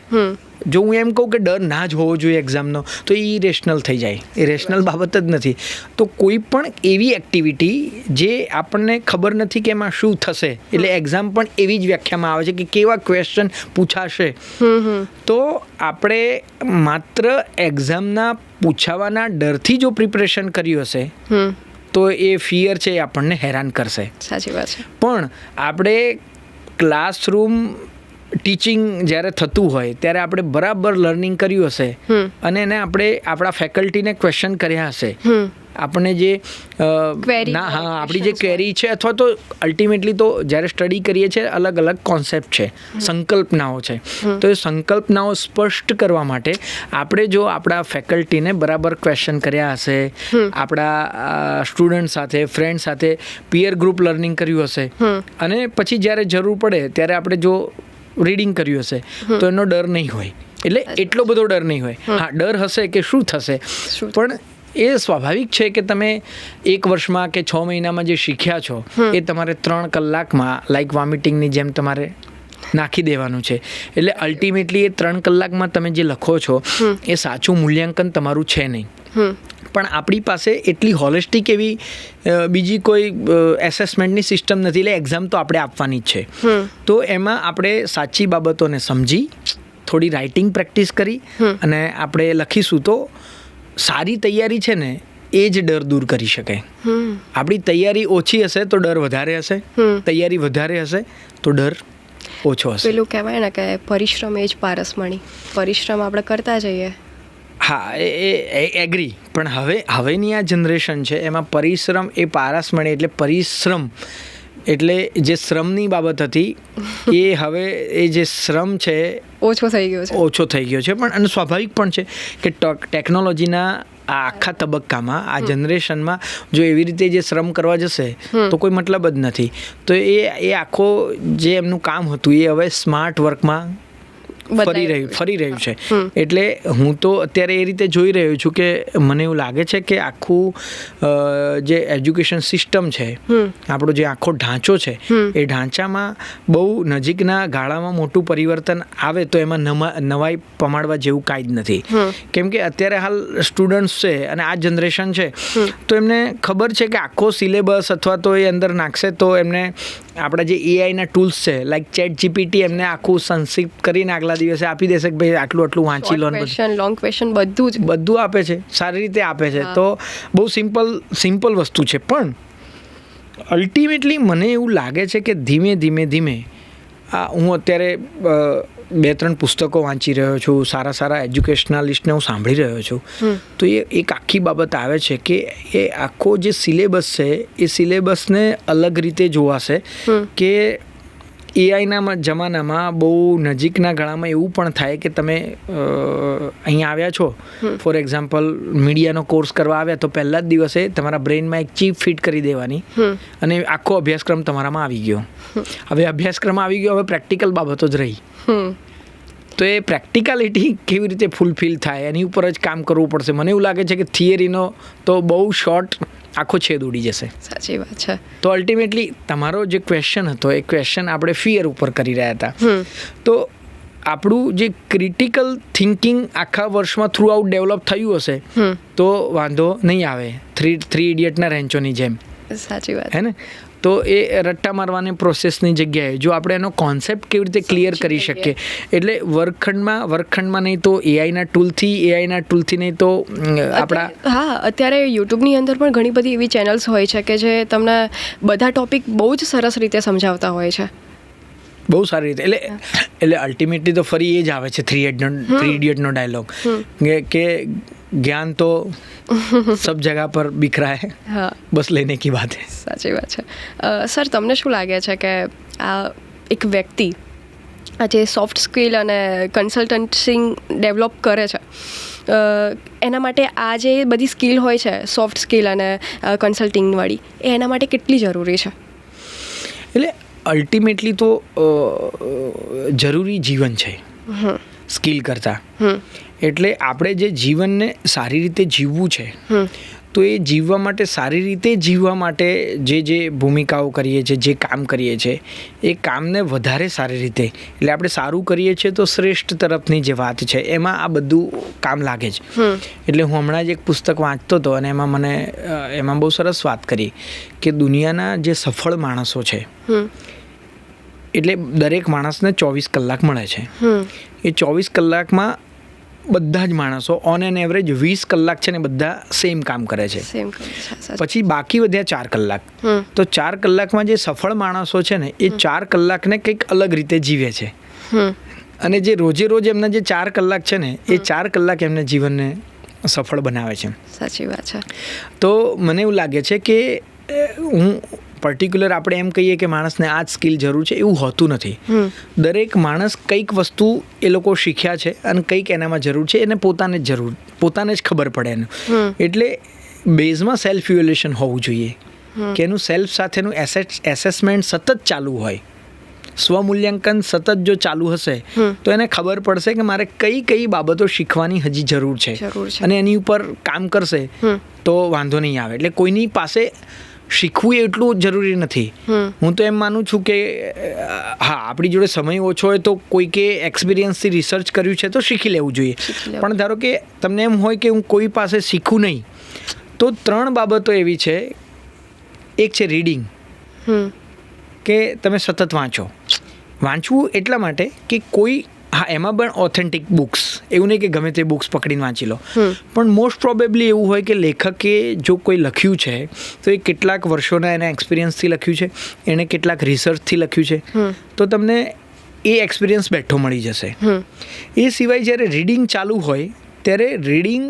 જો હું એમ કહું કે ડર ના જ હોવો જોઈએ એક્ઝામનો તો એ ઇરેશનલ થઈ જાય, એ રેશનલ બાબત જ નથી. તો કોઈ પણ એવી એક્ટિવિટી જે આપણને ખબર નથી કે એમાં શું થશે, એટલે એક્ઝામ પણ એવી જ વ્યાખ્યામાં આવે છે કે કેવા ક્વેશ્ચન પૂછાશે, તો આપણે માત્ર એક્ઝામના પૂછાવાના ડરથી જો પ્રિપરેશન કર્યું હશે તો એ ફિયર છે એ આપણને હેરાન કરશે. સાચી વાત છે. પણ આપણે ક્લાસરૂમ ટીચિંગ જ્યારે થતું હોય ત્યારે આપણે બરાબર લર્નિંગ કર્યું હશે અને એને આપણે આપણા ફેકલ્ટીને ક્વેશ્ચન કર્યા હશે, આપણને જે આપણી જે ક્વેરી છે, અથવા તો અલ્ટિમેટલી તો જ્યારે સ્ટડી કરીએ છીએ અલગ અલગ કોન્સેપ્ટ છે, સંકલ્પનાઓ છે, તો એ સંકલ્પનાઓ સ્પષ્ટ કરવા માટે આપણે જો આપણા ફેકલ્ટીને બરાબર ક્વેશ્ચન કર્યા હશે, આપણા સ્ટુડન્ટ સાથે, ફ્રેન્ડ સાથે પીયર ગ્રુપ લર્નિંગ કર્યું હશે, અને પછી જ્યારે જરૂર પડે ત્યારે આપણે જો રીડિંગ કર્યું હશે તો એનો ડર નહીં હોય, એટલે એટલો બધો ડર નહીં હોય. હા ડર હશે કે શું થશે, પણ એ સ્વાભાવિક છે કે તમે એક વર્ષમાં કે 6 મહિનામાં જે શીખ્યા છો એ તમારે 3 કલાકમાં લાઈક વોમિટિંગની જેમ તમારે નાખી દેવાનું છે. એટલે અલ્ટિમેટલી એ 3 કલાકમાં તમે જે લખો છો એ સાચું મૂલ્યાંકન તમારું છે નહીં, પણ આપણી પાસે એટલી હોલિસ્ટિક એવી બીજી કોઈ એસેસમેન્ટની સિસ્ટમ નથી, એટલે એક્ઝામ તો આપણે આપવાની જ છે. તો એમાં આપણે સાચી બાબતોને સમજી થોડી રાઇટિંગ પ્રેક્ટિસ કરી અને આપણે લખીશું તો સારી તૈયારી છે ને એ જ ડર દૂર કરી શકે. આપણી તૈયારી ઓછી હશે તો ડર વધારે હશે, તૈયારી વધારે હશે તો ડર ઓછો હશે. પેલું કહેવાય ને કે પરિશ્રમ એ જ પારસમણી, પરિશ્રમ આપણે કરતા જઈએ. હા એ એગ્રી, પણ હવેની આ જનરેશન છે એમાં પરિશ્રમ એ પારસમણી, એટલે પરિશ્રમ એટલે જે શ્રમની બાબત હતી એ હવે એ જે શ્રમ છે ઓછો થઈ ગયો છે. પણ અને સ્વાભાવિક પણ છે કે ટેકનોલોજીના આ આખા તબક્કામાં આ જનરેશનમાં જો એવી રીતે જે શ્રમ કરવા જશે તો કોઈ મતલબ જ નથી. તો એ આખો જે એમનું કામ હતું એ હવે સ્માર્ટ વર્કમાં ફરી રહ્યું છે. એટલે હું તો અત્યારે એ રીતે જોઈ રહ્યો છું કે મને એવું લાગે છે કે આખું જે એજ્યુકેશન સિસ્ટમ છે, આપણો જે આખો ઢાંચો છે એ ઢાંચામાં બહુ નજીકના ગાળામાં મોટું પરિવર્તન આવે તો એમાં નવાઈ પમાડવા જેવું કાંઈ જ નથી. કેમ કે અત્યારે હાલ સ્ટુડન્ટ્સ છે અને આ જનરેશન છે તો એમને ખબર છે કે આખો સિલેબસ અથવા તો એ અંદર નાખશે તો એમને આપણા જે એઆઈના ટૂલ્સ છે લાઈક ChatGPT એમને આખું સંક્ષિપ્ત કરીને આગલા દિવસે આપી દેશે કે ભાઈ આટલું વાંચી લો, લોંગ ક્વેશ્ચન બધું આપે છે, સારી રીતે આપે છે. તો બહુ સિમ્પલ વસ્તુ છે, પણ અલ્ટિમેટલી મને એવું લાગે છે કે ધીમે હું અત્યારે 2-3 પુસ્તકો વાંચી રહ્યો છું, સારા એજ્યુકેશનાલિસ્ટને હું સાંભળી રહ્યો છું, તો એ એક આખી બાબત આવે છે કે એ આખો જે સિલેબસ છે એ સિલેબસને અલગ રીતે જોવાશે કે એઆઈના જમાનામાં બહુ નજીકના ગાળામાં એવું પણ થાય કે તમે અહીંયા આવ્યા છો, ફોર એક્ઝામ્પલ મીડિયાનો કોર્સ કરવા આવ્યા તો પહેલા જ દિવસે તમારા બ્રેઇનમાં એક ચીપ ફિટ કરી દેવાની અને આખો અભ્યાસક્રમ તમારામાં આવી ગયો. હવે અભ્યાસક્રમ આવી ગયો, હવે પ્રેક્ટિકલ બાબતો જ રહી. તો એ પ્રેક્ટિકાલિટી કેવી રીતે ફૂલફિલ થાય એની ઉપર જ કામ કરવું પડશે. મને એવું લાગે છે કે થિયરીનો તો બહુ શોર્ટ આખો છેદ ઉડી જશે. સાચી વાત છે. તો અલ્ટિમેટલી તમારો જે ક્વેશ્ચન હતો એ ક્વેશ્ચન આપણે ફિયર ઉપર કરી રહ્યા હતા. તો આપણું જે ક્રિટિકલ થિંકિંગ આખા વર્ષમાં થ્રુ આઉટ ડેવલપ થયું હશે તો વાંધો નહીં આવે, 3 ઇડિયટના રેન્ચોની જેમ. સાચી વાત હે ને. તો એ રટ્ટા મારવાની પ્રોસેસની જગ્યાએ જો આપણે એનો કોન્સેપ્ટ કેવી રીતે ક્લિયર કરી શકીએ, એટલે વર્ગખંડમાં નહીં તો એઆઈના ટૂલથી નહીં તો આપણા અત્યારે યુટ્યુબની અંદર પણ ઘણી બધી એવી ચેનલ્સ હોય છે કે જે તમને બધા ટોપિક બહુ જ સરસ રીતે સમજાવતા હોય છે, બહુ સારી રીતે. એટલે અલ્ટિમેટલી તો ફરી એ જ આવે છે થ્રી ઇડિયટનો ડાયલોગ કે જ્ઞાન તો સબ જગહ પર બિખરા હૈ, બસ લેને કી બાત હૈ. સાચી વાત છે. સર, તમને શું લાગે છે કે આ એક વ્યક્તિ આ જે સોફ્ટ સ્કિલ અને કન્સલ્ટન્સી ડેવલપ કરે છે એના માટે આ જે બધી સ્કિલ હોય છે સોફ્ટ સ્કિલ અને કન્સલ્ટિંગવાળી, એ એના માટે કેટલી જરૂરી છે? એટલે અલ્ટિમેટલી તો જરૂરી જીવન છે સ્કિલ કરતાં. એટલે આપણે જે જીવનને સારી રીતે જીવવું છે તો એ જીવવા માટે, સારી રીતે જીવવા માટે જે ભૂમિકાઓ કરીએ છીએ, જે કામ કરીએ છીએ, એ કામને વધારે સારી રીતે, એટલે આપણે સારું કરીએ છીએ તો શ્રેષ્ઠ તરફની જે વાત છે એમાં આ બધું કામ લાગે છે. એટલે હું હમણાં જ એક પુસ્તક વાંચતો હતો અને એમાં બહુ સરસ વાત કરી કે દુનિયાના જે સફળ માણસો છે, એટલે દરેક માણસને 24 કલાક મળે છે. એ 24 કલાકમાં બધા જ માણસો ઓન એન એવરેજ 20 કલાક છે ને બધા સેમ કામ કરે છે. પછી બાકી વધ્યા 4 કલાક. તો 4 કલાકમાં જે સફળ માણસો છે ને એ 4 કલાકને કંઈક અલગ રીતે જીવે છે, અને જે રોજે રોજ એમના જે 4 કલાક છે ને એ 4 કલાક એમને જીવનને સફળ બનાવે છે. સાચી વાત છે. તો મને એવું લાગે છે કે હું પર્ટિક્યુલર આપણે એમ કહીએ કે માણસને આ જ સ્કિલ જરૂર છે એવું હોતું નથી. દરેક માણસ કંઈક વસ્તુ એ લોકો શીખ્યા છે અને કંઈક એનામાં જરૂર છે, એને પોતાને જ ખબર પડે એનું. એટલે બેઝમાં સેલ્ફ ઇવેલ્યુએશન હોવું જોઈએ કે એનું સેલ્ફ સાથેનું એસેસમેન્ટ સતત ચાલુ હોય. સ્વમૂલ્યાંકન સતત જો ચાલુ હશે તો એને ખબર પડશે કે મારે કઈ બાબતો શીખવાની હજી જરૂર છે, અને એની ઉપર કામ કરશે તો વાંધો નહીં આવે. એટલે કોઈની પાસે શીખવું એટલું જરૂરી નથી. હું તો એમ માનું છું કે આપણી જોડે સમય ઓછો હોય તો કોઈકે એક્સપિરિયન્સથી રિસર્ચ કર્યું છે તો શીખી લેવું જોઈએ. પણ ધારો કે તમને એમ હોય કે હું કોઈ પાસે શીખું નહીં, તો 3 બાબતો એવી છે. એક છે રીડિંગ, કે તમે સતત વાંચવું એટલા માટે કે એમાં પણ ઓથેન્ટિક બુક્સ, એવું નહીં કે ગમે તે બુક્સ પકડીને વાંચી લો, પણ મોસ્ટ પ્રોબેબલી એવું હોય કે લેખકે જો કોઈ લખ્યું છે તો એ કેટલાક વર્ષોના એના એક્સપિરિયન્સથી લખ્યું છે, એણે કેટલાક રિસર્ચથી લખ્યું છે, તો તમને એ એક્સપિરિયન્સ બેઠો મળી જશે. એ સિવાય જ્યારે રીડિંગ ચાલુ હોય ત્યારે રીડિંગ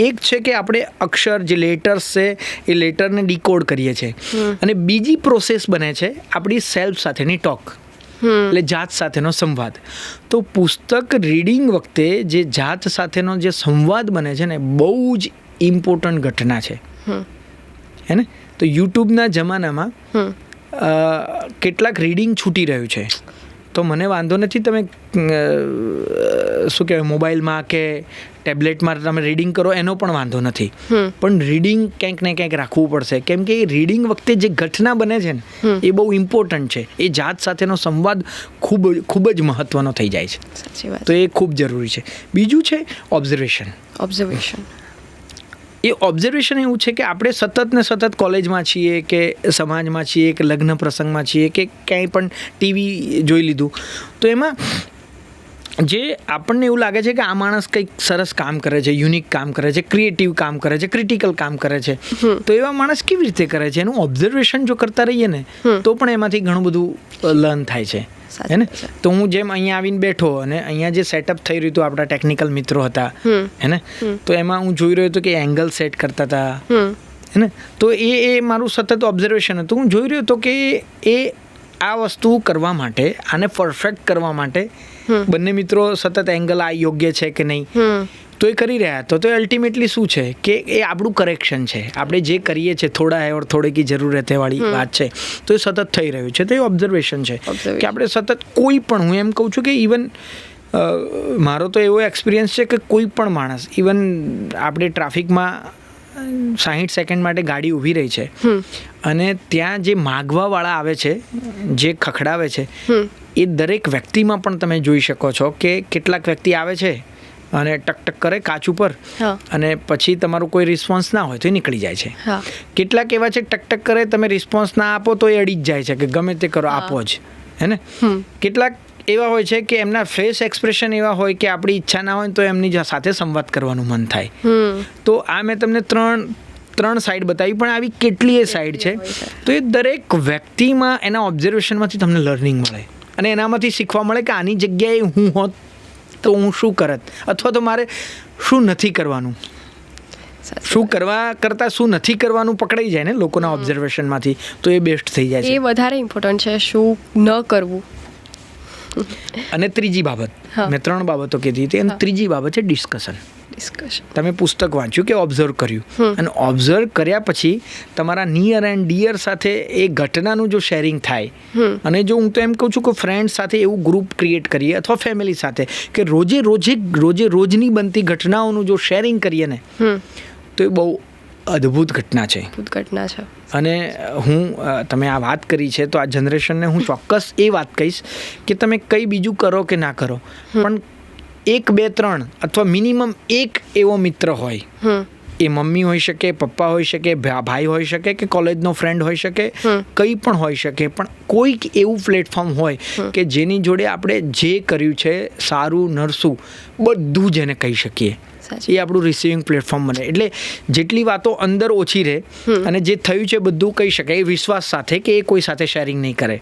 એક છે કે આપણે અક્ષર જે લેટર્સ છે એ લેટરને ડીકોડ કરીએ છીએ, અને બીજી પ્રોસેસ બને છે આપણી સેલ્ફ સાથેની ટોક, એટલે જાત સાથેનો સંવાદ. તો પુસ્તક રીડિંગ વખતે જે જાત સાથેનો જે સંવાદ બને છે ને બહુ જ ઇમ્પોર્ટન્ટ ઘટના છે, હે ને. તો યુટ્યુબના જમાનામાં કેટલાક રીડિંગ છૂટી રહ્યું છે, તો મને વાંધો નથી, તમે શું કહેવાય મોબાઈલમાં કે ટેબ્લેટમાં તમે રીડિંગ કરો એનો પણ વાંધો નથી, પણ રીડિંગ ક્યાંક ને ક્યાંક રાખવું પડશે, કેમ કે એ રીડિંગ વખતે જે ઘટના બને છે ને એ બહુ ઇમ્પોર્ટન્ટ છે. એ જાત સાથેનો સંવાદ ખૂબ જ મહત્વનો થઈ જાય છે. તો એ ખૂબ જરૂરી છે. બીજું છે ઓબ્ઝર્વેશન. એ ઓબ્ઝર્વેશન એવું છે કે આપણે સતત કોલેજમાં છીએ કે સમાજમાં છીએ કે લગ્ન પ્રસંગમાં છીએ કે ક્યાંય પણ ટીવી જોઈ લીધું, તો એમાં જે આપણને એવું લાગે છે કે આ માણસ કંઈક સરસ કામ કરે છે, યુનિક કામ કરે છે, ક્રિએટિવ કામ કરે છે, ક્રિટિકલ કામ કરે છે, તો એવા માણસ કેવી રીતે કરે છે એનું ઓબ્ઝર્વેશન જો કરતા રહીએ ને તો પણ એમાંથી ઘણું બધું લર્ન થાય છે, હે ને. તો હું જેમ અહીંયા આવીને બેઠો અને અહીંયા જે સેટઅપ થઈ રહ્યું હતું, આપણા ટેકનિકલ મિત્રો હતા, હે ને, તો એમાં હું જોઈ રહ્યો હતો કે એંગલ સેટ કરતા હતા, હે ને. તો એ મારું સતત ઓબ્ઝર્વેશન હતું. હું જોઈ રહ્યો હતો કે એ આ વસ્તુ કરવા માટે, આને પરફેક્ટ કરવા માટે બંને મિત્રો સતત એંગલ આ યોગ્ય છે કે નહીં તો એ કરી રહ્યા. તો અલ્ટિમેટલી શું છે કે એ આપણું કરેક્શન છે. આપણે જે કરીએ છીએ થોડા હે ઓર થોડે કી જરૂરત હે વાળી વાત છે, તો એ સતત થઈ રહ્યું છે. તો એ ઓબ્ઝર્વેશન છે કે આપણે સતત કોઈ પણ, હું એમ કહું છું કે ઇવન મારો તો એવો એક્સપિરિયન્સ છે કે કોઈ પણ માણસ, ઇવન આપણે ટ્રાફિકમાં 60 સેકન્ડ માટે ગાડી ઊભી રહી છે અને ત્યાં જે માગવાવાળા આવે છે, જે ખખડાવે છે, એ દરેક વ્યક્તિમાં પણ તમે જોઈ શકો છો કે કેટલાક વ્યક્તિ આવે છે અને ટક કરે કાચ ઉપર હા અને પછી તમારો કોઈ રિસ્પોન્સ ના હોય તો એ નીકળી જાય છે. હા કેટલાક એવા છે ટક કરે, તમે રિસ્પોન્સ ના આપો તો એ અડી જ જાય છે કે ગમે તે કરો આપો જ, હે ને. કેટલાક એવા હોય છે કે એમના ફેસ એક્સપ્રેશન એવા હોય કે આપણી ઈચ્છા ના હોય તો એમની સાથે સંવાદ કરવાનું મન થાય. તો આ મેં તમને ત્રણ સાઈડ બતાવી, પણ આવી કેટલીય સાઈડ છે. તો એ દરેક વ્યક્તિમાં એના ઓબ્ઝર્વેશનમાંથી તમને લર્નિંગ મળે અને એનામાંથી શીખવા મળે કે આની જગ્યાએ હું હોત તો હું શું કરત, અથવા તો મારે શું નથી કરવાનું. શું કરવા કરતાં શું નથી કરવાનું પકડાઈ જાય ને લોકોના ઓબ્ઝર્વેશનમાંથી, તો એ બેસ્ટ થઈ જાય છે. એ વધારે ઇમ્પોર્ટન્ટ છે, શું ન કરવું. અને ત્રીજી બાબત, મેં 3 બાબતો કીધી હતી, અને ત્રીજી બાબત છે ડિસ્કશન. તમે પુસ્તક વાંચ્યું કે ઓબ્ઝર્વ કર્યું, અને ઓબ્ઝર્વ કર્યા પછી તમારા નિયર એન્ડ ડિયર સાથે એ ઘટનાનું જો શેરિંગ થાય, અને જો હું તો એમ કહું છું કે ફ્રેન્ડ સાથે એવું ગ્રુપ ક્રિએટ કરીએ અથવા ફેમિલી સાથે કે રોજની બનતી ઘટનાઓનું જો શેરિંગ કરીએ ને, તો એ બહુ અદ્ભુત ઘટના છે. અને તમે આ વાત કરી છે તો આ જનરેશનને હું ચોક્કસ એ વાત કહીશ કે તમે કંઈ બીજું કરો કે ના કરો, પણ 1, 2, 3 અથવા મિનિમમ એક એવો મિત્ર હોય, એ મમ્મી હોઈ શકે, પપ્પા હોઈ શકે, ભાઈ હોઈ શકે કે કોલેજનો ફ્રેન્ડ હોઈ શકે, કંઈ પણ હોઈ શકે, પણ કોઈક એવું પ્લેટફોર્મ હોય કે જેની જોડે આપણે જે કર્યું છે સારું નરસું બધું જ એને કહી શકીએ. એ આપણું રિસીવિંગ પ્લેટફોર્મ બને. એટલે જેટલી વાતો અંદર ઓછી રહે અને જે થયું છે બધું કહી શકાય, એ વિશ્વાસ સાથે કે એ કોઈ સાથે શેરિંગ નહીં કરે,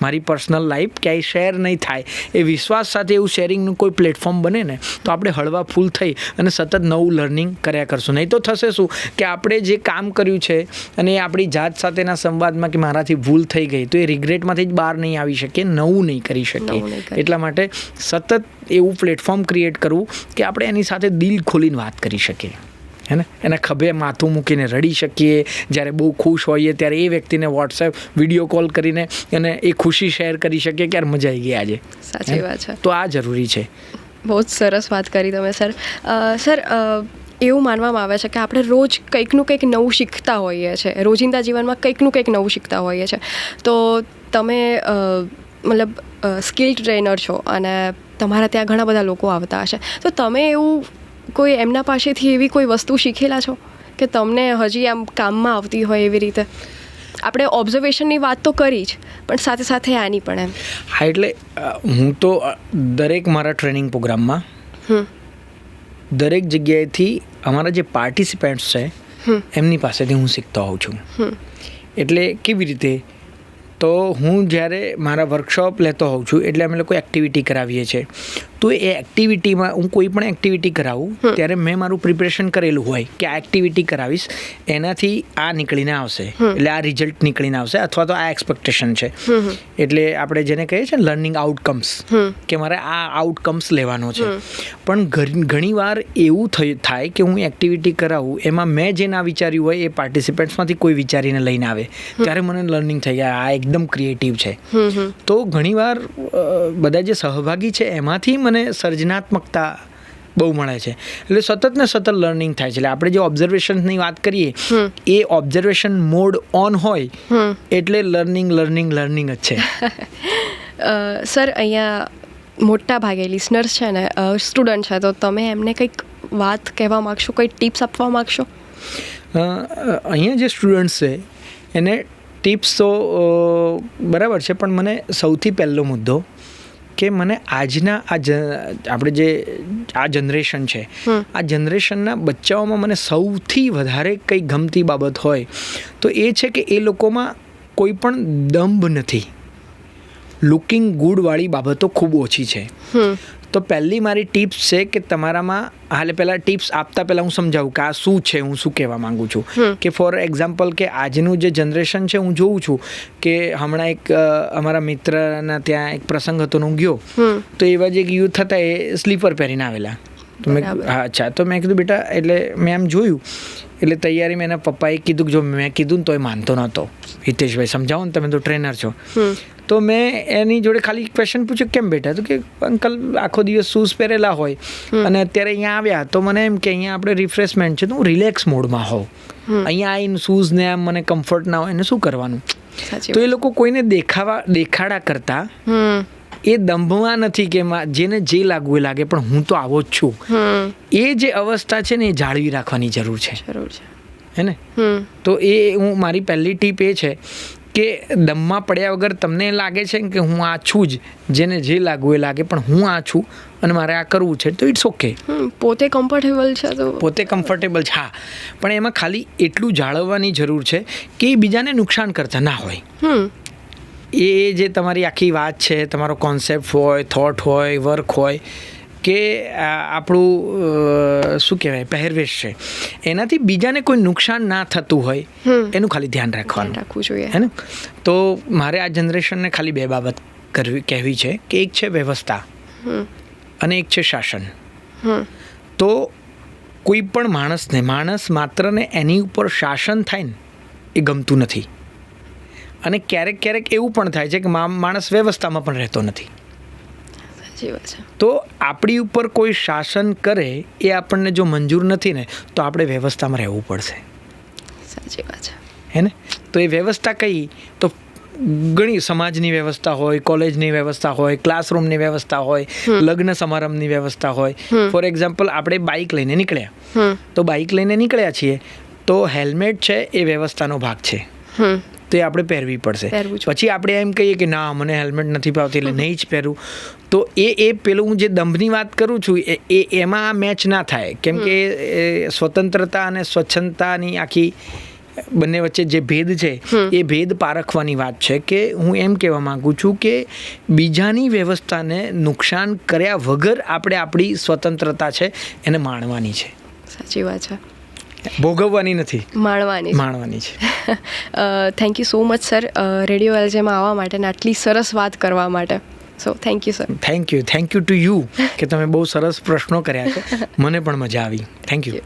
મારી પર્સનલ લાઈફ ક્યાંય શેર નહીં થાય, એ વિશ્વાસ સાથે એવું શેરિંગનું કોઈ પ્લેટફોર્મ બને ને, તો આપણે હળવા ફૂલ થઈ અને સતત નવું લર્નિંગ કર્યા કરશું. નહીં તો થશે શું કે આપણે જે કામ કર્યું છે અને આપણી જાત સાથેના સંવાદમાં કે મારાથી ભૂલ થઈ ગઈ, તો એ રિગ્રેટમાંથી જ બહાર નહીં આવી શકીએ, નવું નહીં કરી શકીએ. એટલા માટે સતત એવું પ્લેટફોર્મ ક્રિએટ કરવું કે આપણે એની સાથે દિલ ખોલીને વાત કરી શકીએ, હે ને. એના ખભે માથું મૂકીને રડી શકીએ, જ્યારે બહુ ખુશ હોઈએ ત્યારે એ વ્યક્તિને વોટ્સએપ વિડીયો કોલ કરીને અને એ ખુશી શેર કરી શકીએ કે યાર મજા આવી ગઈ આજે. સાચી વાત છે. તો આ જરૂરી છે. બહુ જ સરસ વાત કરી તમે સર. સર એવું માનવામાં આવે છે કે આપણે રોજ કંઈકનું કંઈક નવું શીખતા હોઈએ છીએ, રોજિંદા જીવનમાં કંઈકનું કંઈક નવું શીખતા હોઈએ છીએ. તો તમે મતલબ સ્કિલ ટ્રેનર છો અને તમારા ત્યાં ઘણા બધા લોકો આવતા હશે, તો તમે એવું કોઈ એમના પાસેથી એવી કોઈ વસ્તુ શીખેલા છો કે તમને હજી આમ કામમાં આવતી હોય એવી રીતે? આપણે ઓબ્ઝર્વેશનની વાત તો કરી જ, પણ સાથે સાથે આની પણ એમ. હા, એટલે હું તો દરેક મારા ટ્રેનિંગ પ્રોગ્રામમાં દરેક જગ્યાએથી અમારા જે પાર્ટિસિપેન્ટ્સ છે એમની પાસેથી હું શીખતો હોઉં છું. એટલે કેવી રીતે, તો હું જ્યારે મારા વર્કશોપ લેતો હોઉં છું એટલે અમે લોકો એક્ટિવિટી કરાવીએ છીએ. તો એ એક્ટિવિટીમાં હું કોઈ પણ એક્ટિવિટી કરાવું ત્યારે મેં મારું પ્રિપરેશન કરેલું હોય કે આ એક્ટિવિટી કરાવીશ, એનાથી આ નીકળીને આવશે, એટલે આ રિઝલ્ટ નીકળીને આવશે, અથવા તો આ એક્સપેક્ટેશન છે. એટલે આપણે જેને કહીએ છીએ લર્નિંગ આઉટકમ્સ, કે મારે આ આઉટકમ્સ લેવાનો છે. પણ ઘણીવાર એવું થાય કે હું એક્ટિવિટી કરાવું, એમાં મેં જે ના વિચાર્યું હોય એ પાર્ટિસિપન્ટ્સમાંથી કોઈ વિચારીને લઈને આવે, ત્યારે મને લર્નિંગ થઈ જાય, આ એકદમ ક્રિએટિવ છે. તો ઘણીવાર બધા જે સહભાગી છે એમાંથી મને સર્જનાત્મકતા બહુ મળે છે. એટલે સતત ને સતત લર્નિંગ થાય છે. એટલે આપણે જે ઓબ્ઝર્વેશનની વાત કરીએ, એ ઓબ્ઝર્વેશન મોડ ઓન હોય એટલે લર્નિંગ જ છે. સર, અહીંયા મોટા ભાગે લિસનર્સ છે ને, સ્ટુડન્ટ છે, તો તમે એમને કંઈક વાત કહેવા માગશો, કોઈ ટિપ્સ આપવા માગશો? અહીંયા જે સ્ટુડન્ટ્સ છે એને ટિપ્સ તો બરાબર છે, પણ મને સૌથી પહેલો મુદ્દો કે મને આજના આપણે જે આ જનરેશન છે, આ જનરેશનના બચ્ચાઓમાં મને સૌથી વધારે કંઈ ગમતી બાબત હોય તો એ છે કે એ લોકોમાં કોઈ પણ દંભ નથી. લુકિંગ ગુડવાળી બાબતો ખૂબ ઓછી છે. તો પહેલી મારી ટિપ્સ છે કે તમારામાં, હાલે પહેલાં ટિપ્સ આપતા પહેલાં હું સમજાવું કે આ શું છે, હું શું કહેવા માગું છું. કે ફોર એક્ઝામ્પલ કે આજનું જે જનરેશન છે, હું જોઉં છું કે હમણાં એક અમારા મિત્રના ત્યાં એક પ્રસંગ હતો, હું ગયો તો એવા જે યુથ હતા એ સ્લીપર પહેરીને આવેલા. તો મેં અચ્છા, તો મેં કીધું બેટા, એટલે મેં આમ જોયું, એટલે તૈયારીમાં એના પપ્પાએ કીધું કે જો મેં કીધું ને તો એ માનતો નહોતો. હિતેશભાઈ સમજાવો ને, તમે તો ટ્રેનર છો. તો મેં એની જોડે ખાલી ક્વેશ્ચન પૂછ્યું, કેમ બેટા? તો કે અંકલ આખો દિવસ શૂઝ પહેરેલા હોય અને અત્યારે અહીંયા આવ્યા તો મને એમ કે અહીંયા આપણે રિફ્રેશમેન્ટ છે તો હું રિલેક્સ મોડમાં હોઉં, અહીંયા આવીને શૂઝ ને આમ મને કમ્ફર્ટ ના હોય, એને શું કરવાનું? તો એ લોકો કોઈને દેખાડા કરતા એ દંભમાં નથી કે જેને જે લાગવું એ લાગે, પણ હું તો આવો જ છું. એ જે અવસ્થા છે ને એ જાળવી રાખવાની જરૂર છે. હે ને? તો એ મારી પહેલી ટીપ એ છે કે દમમાં પડ્યા વગર તમને લાગે છે કે હું આ છું જ, જેને જે લાગવું એ લાગે, પણ હું આ છું અને મારે આ કરવું છે, તો ઇટ્સ ઓકે. પોતે કમ્ફર્ટેબલ છે તો પોતે કમ્ફર્ટેબલ છે, હા, પણ એમાં ખાલી એટલું જાળવવાની જરૂર છે કે એ બીજાને નુકસાન કરતા ના હોય. એ જે તમારી આખી વાત છે, તમારો કોન્સેપ્ટ હોય, થોટ હોય, વર્ક હોય કે આપણું શું કહેવાય પહેરવેશ છે, એનાથી બીજાને કોઈ નુકસાન ના થતું હોય એનું ખાલી ધ્યાન રાખવું જોઈએ. હે ને? તો મારે આ જનરેશનને ખાલી બે બાબત કહેવી છે કે એક છે વ્યવસ્થા અને એક છે શાસન. તો કોઈ પણ માણસ માત્ર ને એની ઉપર શાસન થાય ને એ ગમતું નથી. અને ક્યારેક એવું પણ થાય છે કે માણસ વ્યવસ્થામાં પણ રહેતો નથી. તો આપણી ઉપર કોઈ શાસન કરે એ આપણને જો મંજૂર નથી ને, તો આપણે વ્યવસ્થામાં રહેવું પડશે. સાચી વાત છે. હે ને? તો એ વ્યવસ્થા કઈ, તો ઘણી સમાજની વ્યવસ્થા હોય, કોલેજની વ્યવસ્થા હોય, ક્લાસરૂમની વ્યવસ્થા હોય, લગ્ન સમારંભની વ્યવસ્થા હોય. ફોર એક્ઝામ્પલ, આપણે બાઇક લઈને નીકળ્યા, તો બાઇક લઈને નીકળ્યા છીએ તો હેલ્મેટ છે એ વ્યવસ્થાનો ભાગ છે, તો એ આપણે પહેરવી પડશે. પછી આપણે એમ કહીએ કે ના, મને હેલ્મેટ નથી ભાવતી એટલે નહીં જ પહેરું, તો એ પેલું હું જે દંભની વાત કરું છું એમાં મેચ ના થાય. કેમ કે સ્વતંત્રતા અને સ્વચ્છતાની આખી બંને વચ્ચે જે ભેદ છે એ ભેદ પારખવાની વાત છે. કે હું એમ કહેવા માગું છું કે બીજાની વ્યવસ્થાને નુકસાન કર્યા વગર આપણે આપણી સ્વતંત્રતા છે એને માણવાની છે. સાચી વાત છે. ભોગવવાની નથી, માણવાની છે. Thank you so much sir, radio એલજેમાં આવવા માટે અને આટલી સરસ વાત કરવા માટે. So thank you sir. Thank you to you કે તમે બહુ સરસ પ્રશ્નો કર્યા છે. મને પણ મજા આવી. Thank you.